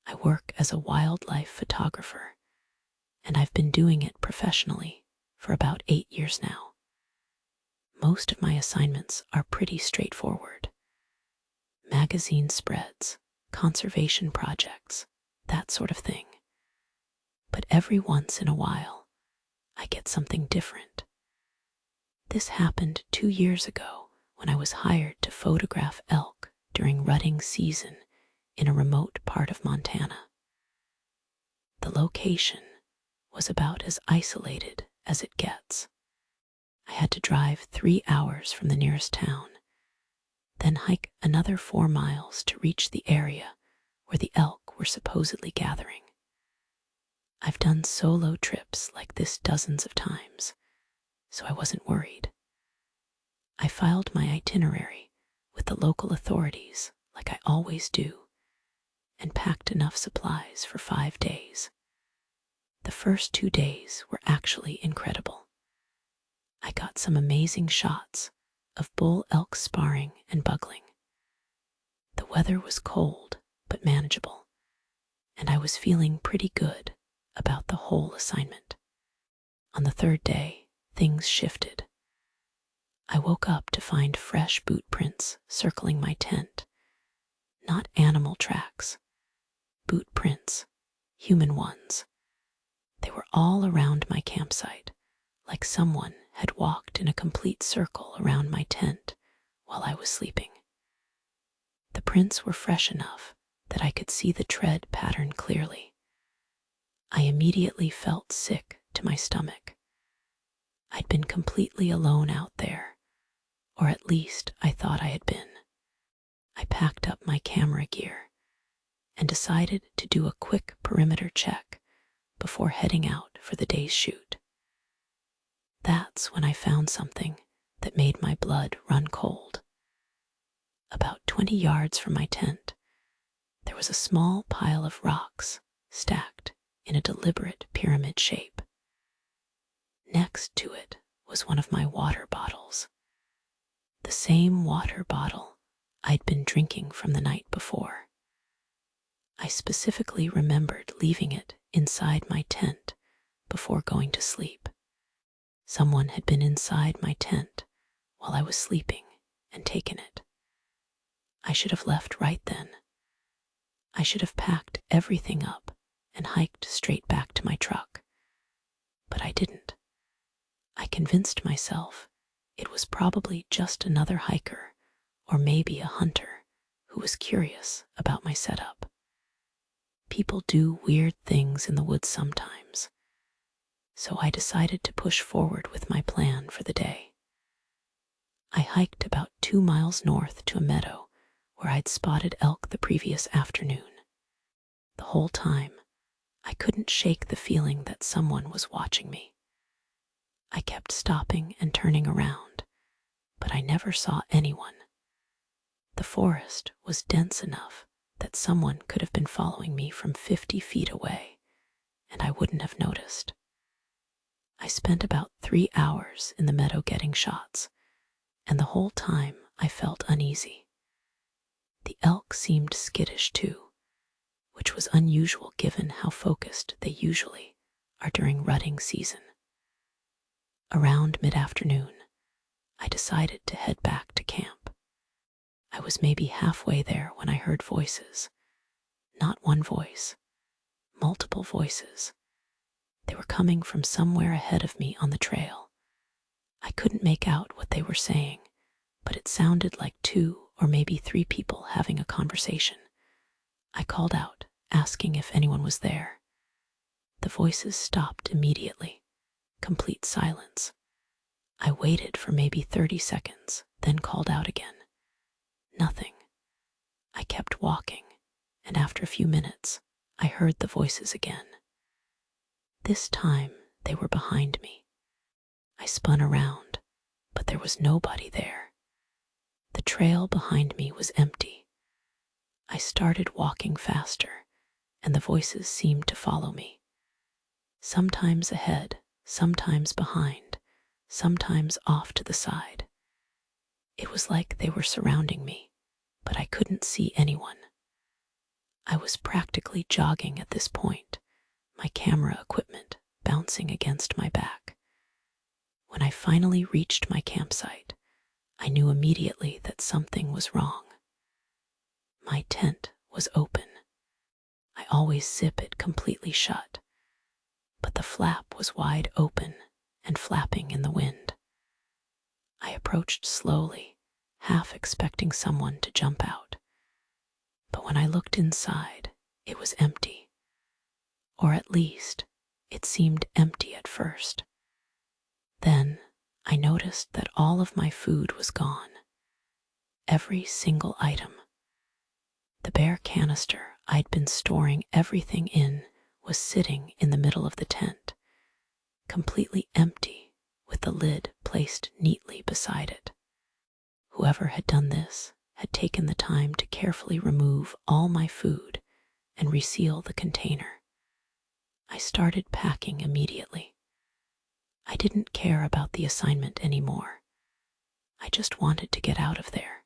I work as a wildlife photographer, and I've been doing it professionally for about 8 years now. Most of my assignments are pretty straightforward. Magazine spreads, conservation projects, that sort of thing. But every once in a while, I get something different. This happened 2 years ago when I was hired to photograph elk during rutting season in a remote part of Montana. The location was about as isolated as it gets. I had to drive 3 hours from the nearest town, then hike another 4 miles to reach the area where the elk were supposedly gathering. I've done solo trips like this dozens of times, so I wasn't worried. I filed my itinerary with the local authorities like I always do, and packed enough supplies for 5 days. The first 2 days were actually incredible. I got some amazing shots of bull elk sparring and bugling. The weather was cold but manageable, and I was feeling pretty good about the whole assignment. On the 3rd day, things shifted. I woke up to find fresh boot prints circling my tent. Not animal tracks, boot prints, human ones. They were all around my campsite, like someone had walked in a complete circle around my tent while I was sleeping. The prints were fresh enough that I could see the tread pattern clearly. I immediately felt sick to my stomach. I'd been completely alone out there, or at least I thought I had been. I packed up my camera gear and decided to do a quick perimeter check before heading out for the day's shoot. That's when I found something that made my blood run cold. About 20 yards from my tent, there was a small pile of rocks stacked in a deliberate pyramid shape. Next to it was one of my water bottles, the same water bottle I'd been drinking from the night before. I specifically remembered leaving it inside my tent before going to sleep. Someone had been inside my tent while I was sleeping and taken it. I should have left right then. I should have packed everything up and hiked straight back to my truck. But I didn't. I convinced myself it was probably just another hiker, or maybe a hunter, who was curious about my setup. People do weird things in the woods sometimes, so I decided to push forward with my plan for the day. I hiked about 2 miles north to a meadow where I'd spotted elk the previous afternoon. The whole time, I couldn't shake the feeling that someone was watching me. I kept stopping and turning around, but I never saw anyone. The forest was dense enough that someone could have been following me from 50 feet away, and I wouldn't have noticed. I spent about 3 hours in the meadow getting shots, and the whole time I felt uneasy. The elk seemed skittish too, which was unusual given how focused they usually are during rutting season. Around mid-afternoon, I decided to head back to camp. I was maybe halfway there when I heard voices. Not one voice, multiple voices. They were coming from somewhere ahead of me on the trail. I couldn't make out what they were saying, but it sounded like 2 or maybe 3 people having a conversation. I called out, asking if anyone was there. The voices stopped immediately. Complete silence. I waited for maybe 30 seconds, then called out again. Nothing. I kept walking, and after a few minutes, I heard the voices again. This time, they were behind me. I spun around, but there was nobody there. The trail behind me was empty. I started walking faster, and the voices seemed to follow me. Sometimes ahead, sometimes behind, sometimes off to the side. It was like they were surrounding me, but I couldn't see anyone. I was practically jogging at this point, my camera equipment bouncing against my back. When I finally reached my campsite, I knew immediately that something was wrong. My tent was open. I always zip it completely shut, but the flap was wide open and flapping in the wind. I approached slowly, half expecting someone to jump out. But when I looked inside, it was empty. Or at least, it seemed empty at first. Then I noticed that all of my food was gone. Every single item. The bare canister I'd been storing everything in was sitting in the middle of the tent, completely empty, with the lid placed neatly beside it. Whoever had done this had taken the time to carefully remove all my food and reseal the container. I started packing immediately. I didn't care about the assignment anymore. I just wanted to get out of there.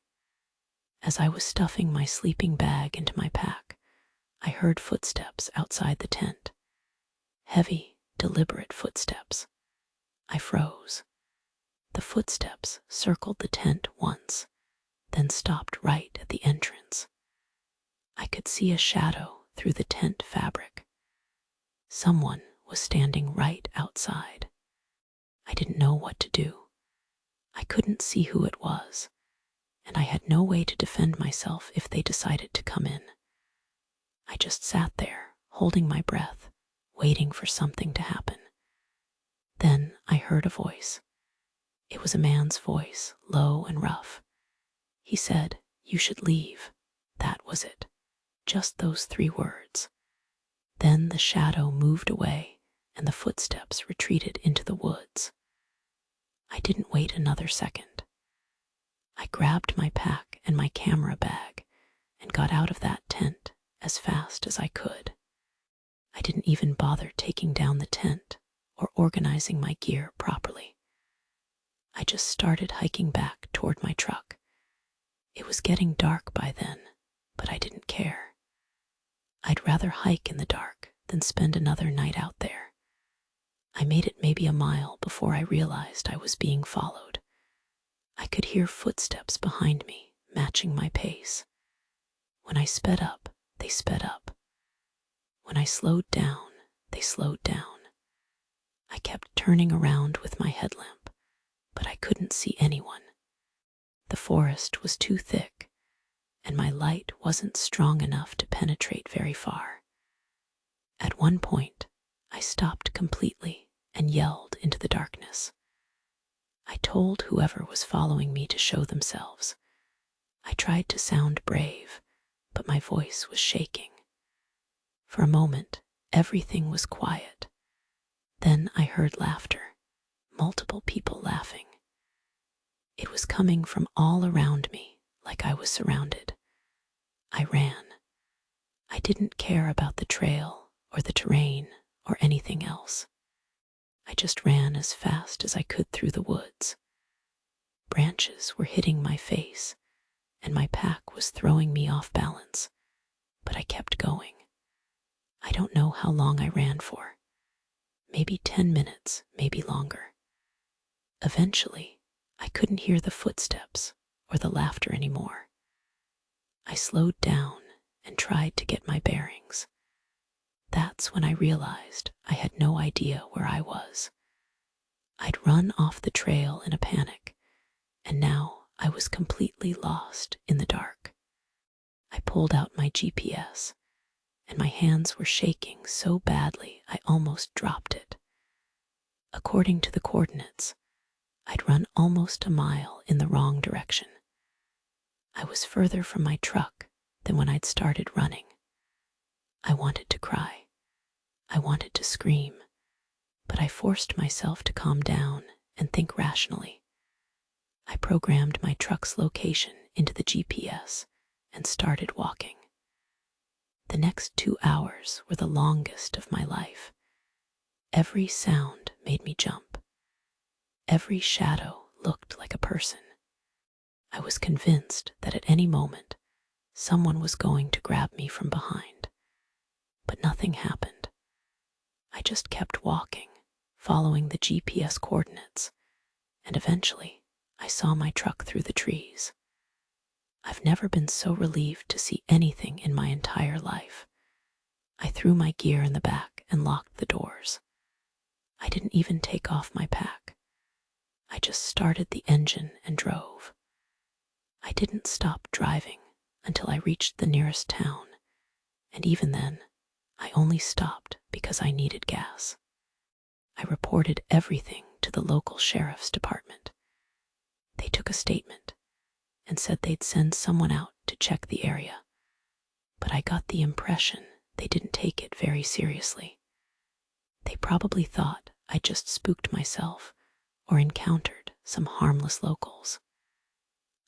As I was stuffing my sleeping bag into my pack, I heard footsteps outside the tent. Heavy, deliberate footsteps. I froze. The footsteps circled the tent once, then stopped right at the entrance. I could see a shadow through the tent fabric. Someone was standing right outside. I didn't know what to do. I couldn't see who it was, and I had no way to defend myself if they decided to come in. I just sat there, holding my breath, waiting for something to happen. Then I heard a voice. It was a man's voice, low and rough. He said, "You should leave." That was it. Just those 3 words. Then the shadow moved away, and the footsteps retreated into the woods. I didn't wait another second. I grabbed my pack and my camera bag and got out of that tent as fast as I could. I didn't even bother taking down the tent or organizing my gear properly. I just started hiking back toward my truck. It was getting dark by then, but I didn't care. I'd rather hike in the dark than spend another night out there. I made it maybe a mile before I realized I was being followed. I could hear footsteps behind me, matching my pace. When I sped up, they sped up. When I slowed down, they slowed down. I kept turning around with my headlamp, but I couldn't see anyone. The forest was too thick, and my light wasn't strong enough to penetrate very far. At one point, I stopped completely and yelled into the darkness. I told whoever was following me to show themselves. I tried to sound brave, but my voice was shaking. For a moment, everything was quiet. Then I heard laughter, multiple people laughing. It was coming from all around me, like I was surrounded. I ran. I didn't care about the trail or the terrain or anything else. I just ran as fast as I could through the woods. Branches were hitting my face, and my pack was throwing me off balance, but I kept going. I don't know how long I ran for. Maybe 10 minutes, maybe longer. Eventually, I couldn't hear the footsteps or the laughter anymore. I slowed down and tried to get my bearings. That's when I realized I had no idea where I was. I'd run off the trail in a panic, and now I was completely lost in the dark. I pulled out my GPS, and my hands were shaking so badly I almost dropped it. According to the coordinates, I'd run almost a mile in the wrong direction. I was further from my truck than when I'd started running. I wanted to cry. I wanted to scream, but I forced myself to calm down and think rationally. I programmed my truck's location into the GPS and started walking. The next 2 hours were the longest of my life. Every sound made me jump. Every shadow looked like a person. I was convinced that at any moment, someone was going to grab me from behind. nothing happened. I just kept walking, following the GPS coordinates, and eventually I saw my truck through the trees. I've never been so relieved to see anything in my entire life. I threw my gear in the back and locked the doors. I didn't even take off my pack. I just started the engine and drove. I didn't stop driving until I reached the nearest town, and even then, I only stopped because I needed gas. I reported everything to the local sheriff's department. They took a statement and said they'd send someone out to check the area, but I got the impression they didn't take it very seriously. They probably thought I just spooked myself or encountered some harmless locals.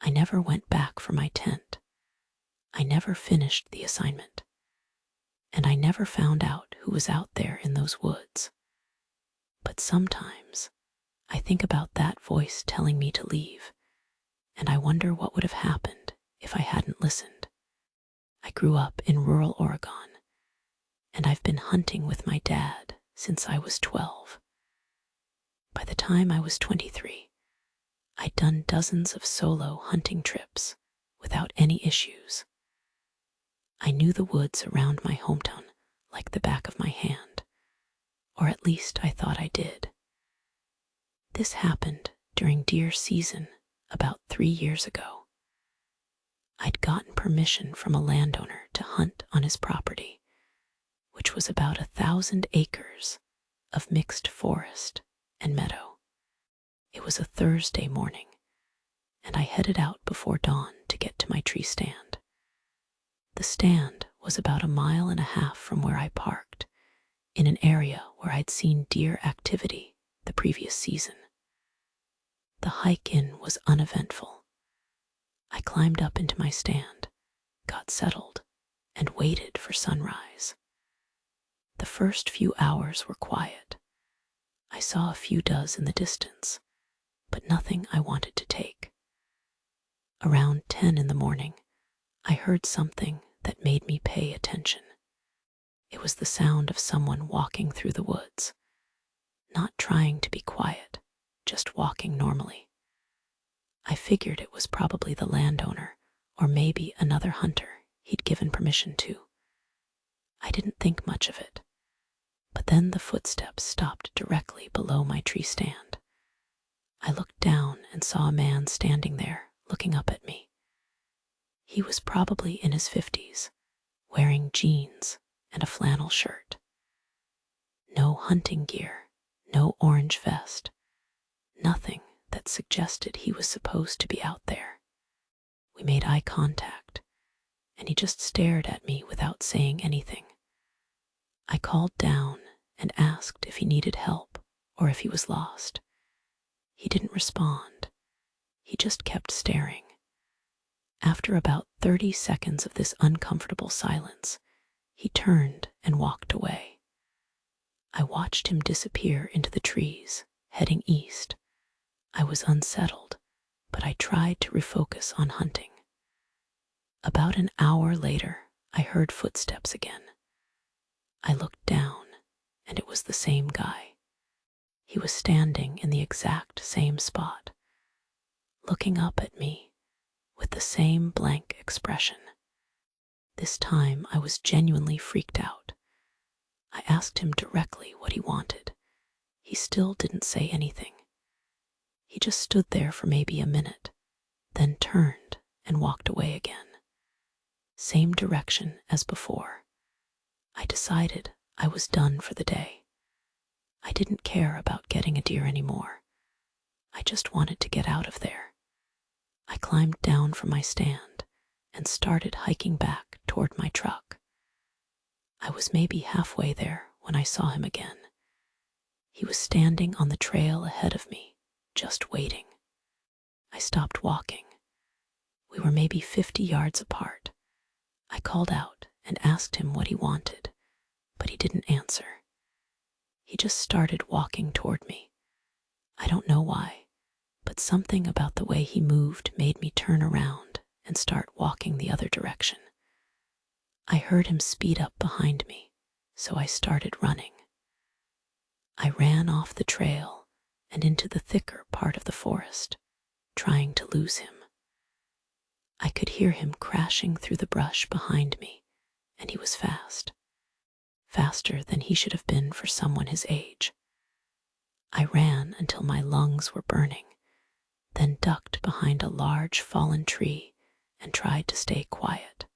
I never went back for my tent. I never finished the assignment. And I never found out who was out there in those woods. But sometimes I think about that voice telling me to leave, and I wonder what would have happened if I hadn't listened. I grew up in rural Oregon, and I've been hunting with my dad since I was 12. By the time I was 23, I'd done dozens of solo hunting trips without any issues. I knew the woods around my hometown like the back of my hand, or at least I thought I did. This happened during deer season about 3 years ago. I'd gotten permission from a landowner to hunt on his property, which was about 1,000 acres of mixed forest and meadow. It was a Thursday morning, and I headed out before dawn to get to my tree stand. The stand was about 1.5 miles from where I parked, in an area where I'd seen deer activity the previous season. The hike in was uneventful. I climbed up into my stand, got settled, and waited for sunrise. The first few hours were quiet. I saw a few does in the distance, but nothing I wanted to take. Around 10 in the morning, I heard something that made me pay attention. It was the sound of someone walking through the woods, not trying to be quiet, just walking normally. I figured it was probably the landowner or maybe another hunter he'd given permission to. I didn't think much of it, but then the footsteps stopped directly below my tree stand. I looked down and saw a man standing there, looking up at me. He was probably in his 50s, wearing jeans and a flannel shirt. No hunting gear, no orange vest, nothing that suggested he was supposed to be out there. We made eye contact, and he just stared at me without saying anything. I called down and asked if he needed help or if he was lost. He didn't respond. He just kept staring. After about 30 seconds of this uncomfortable silence, he turned and walked away. I watched him disappear into the trees, heading east. I was unsettled, but I tried to refocus on hunting. About an hour later, I heard footsteps again. I looked down, and it was the same guy. He was standing in the exact same spot, looking up at me with the same blank expression. This time I was genuinely freaked out. I asked him directly what he wanted. He still didn't say anything. He just stood there for maybe a minute, then turned and walked away again. Same direction as before. I decided I was done for the day. I didn't care about getting a deer anymore. I just wanted to get out of there. I climbed down from my stand and started hiking back toward my truck. I was maybe halfway there when I saw him again. He was standing on the trail ahead of me, just waiting. I stopped walking. We were maybe 50 yards apart. I called out and asked him what he wanted, but he didn't answer. He just started walking toward me. I don't know why, but something about the way he moved made me turn around and start walking the other direction. I heard him speed up behind me, so I started running. I ran off the trail and into the thicker part of the forest, trying to lose him. I could hear him crashing through the brush behind me, and he was fast. Faster than he should have been for someone his age. I ran until my lungs were burning, then ducked behind a large fallen tree and tried to stay quiet.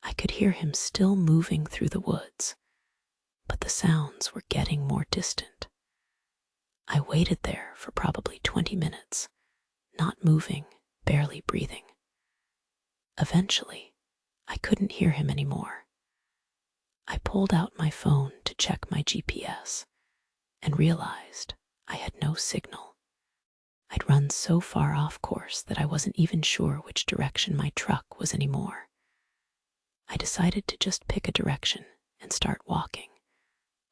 I could hear him still moving through the woods, but the sounds were getting more distant. I waited there for probably 20 minutes, not moving, barely breathing. Eventually, I couldn't hear him anymore. I pulled out my phone to check my GPS and realized I had no signal. I'd run so far off course that I wasn't even sure which direction my truck was anymore. I decided to just pick a direction and start walking,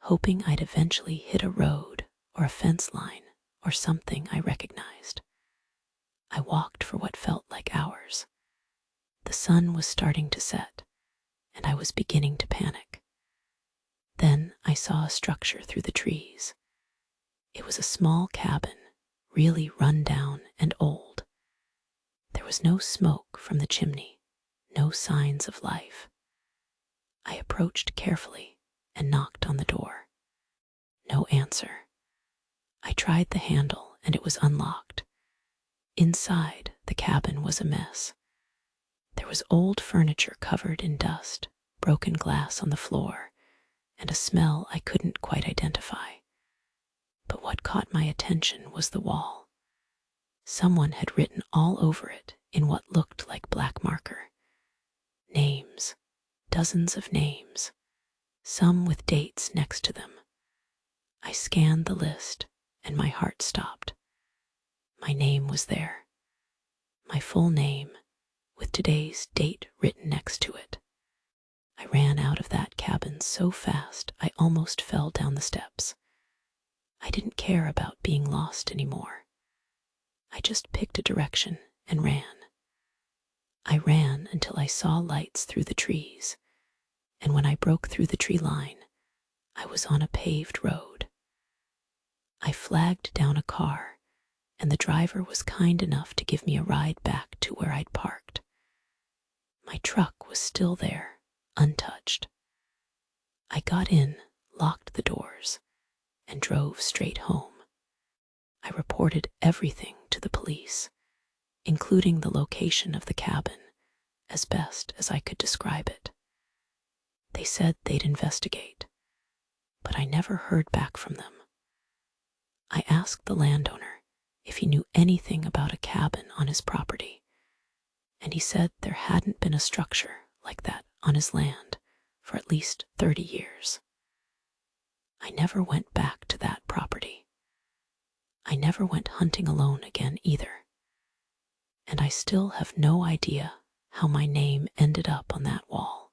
hoping I'd eventually hit a road or a fence line or something I recognized. I walked for what felt like hours. The sun was starting to set, and I was beginning to panic. Then I saw a structure through the trees. It was a small cabin, really run down and old. There was no smoke from the chimney, no signs of life. I approached carefully and knocked on the door. No answer. I tried the handle and it was unlocked. Inside, the cabin was a mess. There was old furniture covered in dust, broken glass on the floor, and a smell I couldn't quite identify. But what caught my attention was the wall. Someone had written all over it in what looked like black marker. Names, dozens of names, some with dates next to them. I scanned the list and my heart stopped. My name was there. My full name, with today's date written next to it. I ran out of that cabin so fast I almost fell down the steps. I didn't care about being lost anymore. I just picked a direction and ran. I ran until I saw lights through the trees, and when I broke through the tree line, I was on a paved road. I flagged down a car, and the driver was kind enough to give me a ride back to where I'd parked. My truck was still there, untouched. I got in, locked the doors, and drove straight home. I reported everything to the police, including the location of the cabin, as best as I could describe it. They said they'd investigate, but I never heard back from them. I asked the landowner if he knew anything about a cabin on his property, and he said there hadn't been a structure like that on his land for at least 30 years. I never went back to that property. I never went hunting alone again either. And I still have no idea how my name ended up on that wall.